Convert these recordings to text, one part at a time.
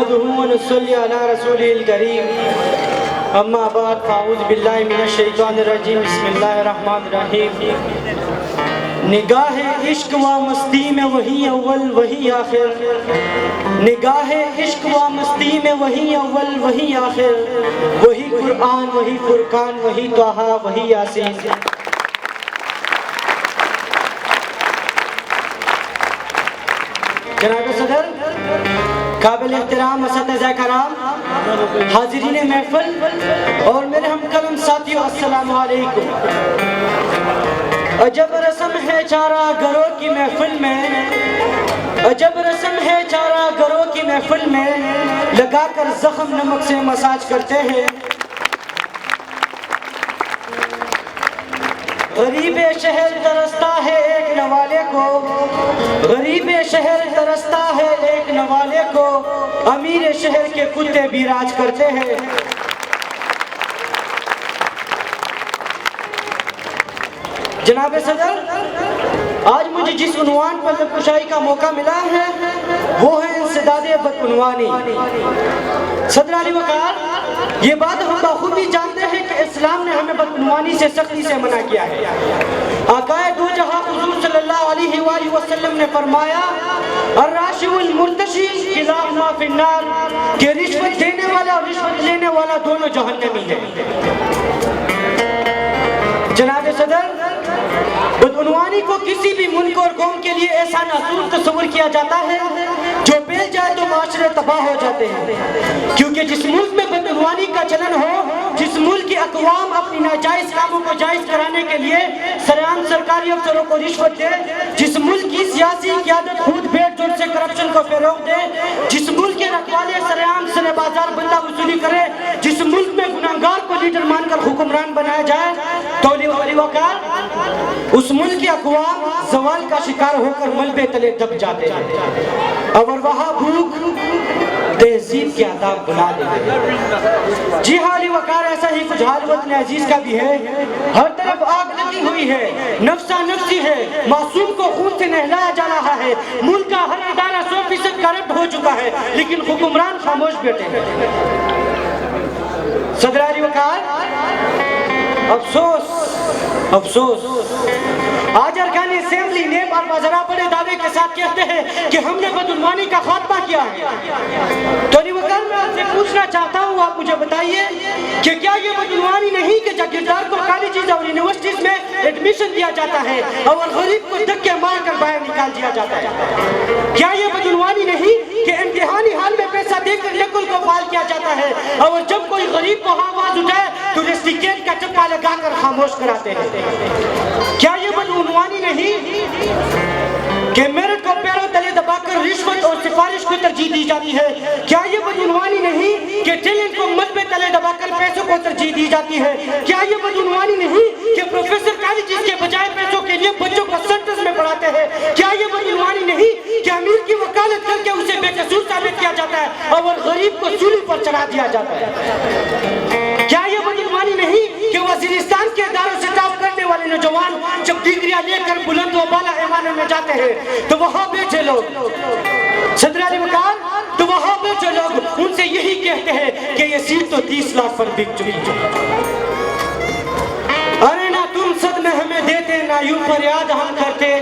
نحمده ونصلي على رسوله الكريم اما بعد فاعوذ باللہ من الشیطان الرجیم بسم اللہ الرحمن الرحیم نگاہ عشق و مستی میں وہی اول وہی آخر نگاہ عشق و مستی میں وہی اول وہی آخر وہی قرآن وہی فرقان وہی طٰہٰ وہی یاسین جناب صدر قابل احترام اساتذہ کرام حاضرین محفل اور میرے ہم قلم ساتھیوں السلام علیکم عجب رسم ہے چارہ گروہ کی محفل میں عجب رسم ہے چارہ گروہ کی محفل میں لگا کر زخم نمک سے مساج کرتے ہیں غریب شہر ترستا ہے ایک نوالے کو غریب شہر ترستا ہے ایک نوالے کو امیر شہر کے کتے بھی راج کرتے ہیں جناب صدر آج مجھے جس عنوان پر لبکشائی کا موقع ملا ہے وہ ہے انسداد بدعنوانی صدر علی وقار یہ بات ہم بخوبی جانتے ہیں کہ اسلام نے ہمیں بدعنوانی سے سختی سے منع کیا ہے آقائے دو جہاں حضور صلی اللہ علیہ وآلہ وسلم نے فرمایا الراشی والمرتشی کلاہما فی النار کہ رشوت دینے والا اور رشوت لینے والا دونوں جہنمی ہیں جناب صدر بدعنوانی کو کسی بھی ملک اور قوم کے لیے ایسا ناسور تصور کیا جاتا ہے جو پھیل جائے تو معاشرے تباہ ہو جاتے ہیں کیونکہ جس ملک میں بدعنوانی کا چلن ہو جس ملک کی اقوام اپنی ناجائز کاموں کو جائز کرانے کے لیے سرعام سرکاری افسروں کو رشوت دے جس ملک کی سیاسی قیادت خود بیٹھ جوڑ سے کرپشن کو فروغ دے جس ملک کے رکھوالے سرعام سر بازار بندہ وصولی کرے جس ملک میں گناہگار کو لیڈر مان کر حکمران بنایا جائے تو علی وقار اس ملک کی اقوام زوال کا شکار ہو کر ملبے تلے دب جاتے ہیں اور وہاں بھوک تہذیب کے آداب بلا دیتے ہیں جی ہاں علی وقار ایسا ہی کچھ حال وطن عزیز کا بھی ہے ہر طرف آگ لگی ہوئی ہے نفسہ نفسی ہے معصوم کو خون سے نہلایا جا رہا ہے ملک کا ہر ادارہ 100% کرپٹ ہو چکا ہے لیکن حکمران خاموش بیٹھے ہیں صدر علی وقار افسوس آج ارکان اسمبلی نیب اور وزراء بڑے دعوے کے ساتھ کہتے ہیں کہ ہم نے بدعنوانی کا خاتمہ کیا ہے تو علی وقار میں آپ سے پوچھنا چاہتا ہوں آپ مجھے بتائیے کہ کیا یہ بدعنوانی نہیں کہ جاگیردار کو کالجز اور یونیورسٹیز میں ایڈمیشن دیا جاتا ہے اور غریب کو دھکے مار کر باہر نکال دیا جاتا ہے کیا یہ بدعنوانی نہیں کہ امتحانی حال میں پیسہ دے کر نقل کو فعال کیا جاتا ہے اور جب کوئی غریب کو آواز اٹھائے تو ریسٹیکیٹ کا چپا لگا کر خاموش کراتے ہیں کیا یہ بدعنوانی نہیں کہ میرٹ کو پیروں تلے دبا کر رشوت اور سفارش کو ترجیح دی جاتی ہے کیا یہ بدعنوانی نہیں کہ ٹیلنٹ کو ملبے تلے دبا کر پیسوں کو ترجیح دی جاتی ہے کیا یہ بدعنوانی نہیں کہ پروفیسر کالجز کے بجائے پیسوں کے لیے بچوں کو سینٹرز میں پڑھاتے ہیں کیا یہ بدعنوانی نہیں کہ امیر کی وکالت کر کے اسے بے قصور ثابت کیا جاتا ہے اور غریب کو سولی پر چڑھا دیا جاتا ہے کیا یہ بدعنوانی نہیں کہ وزیرستان کے اداروں سے ٹاپ کرنے والے نوجوان جب ڈگریاں لے کر بلند و بالا ایوانوں میں جاتے ہیں تو وہاں بیٹھے لوگ صدر علی وقار تو وہاں بیٹھے لوگ ان سے یہی کہتے ہیں کہ یہ سیٹ تو 30 لاکھ پر بک چکی ارے نہ تم صدمے ہمیں دیتے نہ یوں فریاد ہم کرتے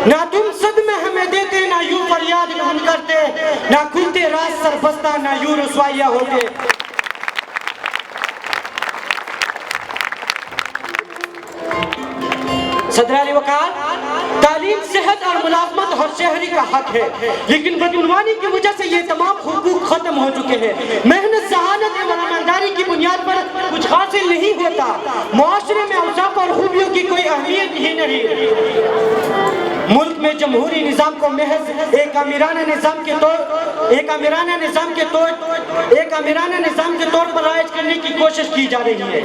نہ تم صدمے ہمیں دیتے نہ یوں فریاد ہم کرتے نہ کھلتے راز سربستہ نہ یوں رسوائیاں ہوتے صدر علی وقار تعلیم صحت اور ملازمت ہر شہری کا حق ہے لیکن بدعنوانی کی وجہ سے یہ تمام حقوق ختم ہو چکے ہیں محنت ذہانت اور ایمانداری کی بنیاد پر کچھ حاصل نہیں ہوتا معاشرے میں اوصاف اور خوبیوں کی کوئی اہمیت ہی نہیں ملک میں جمہوری نظام کو محض ایک امیرانہ نظام کے طور پر رائج کرنے کی کوشش کی جا رہی ہے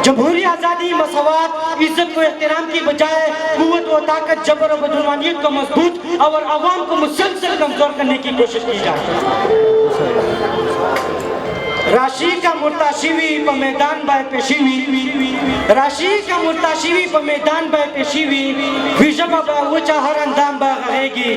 جمہوری آزادی مساوات عزت و احترام کی بجائے قوت و طاقت جبر و بدعنوانیت کو مضبوط اور عوام کو مسلسل کمزور کرنے کی کوشش کی جا رہی ہے راشی کا مرتاشیوی پا میدان بای پیشیوی راشی کا مرتاشیوی پا میدان بای پیشیوی ویژبا با وچا ہر اندام با غریگی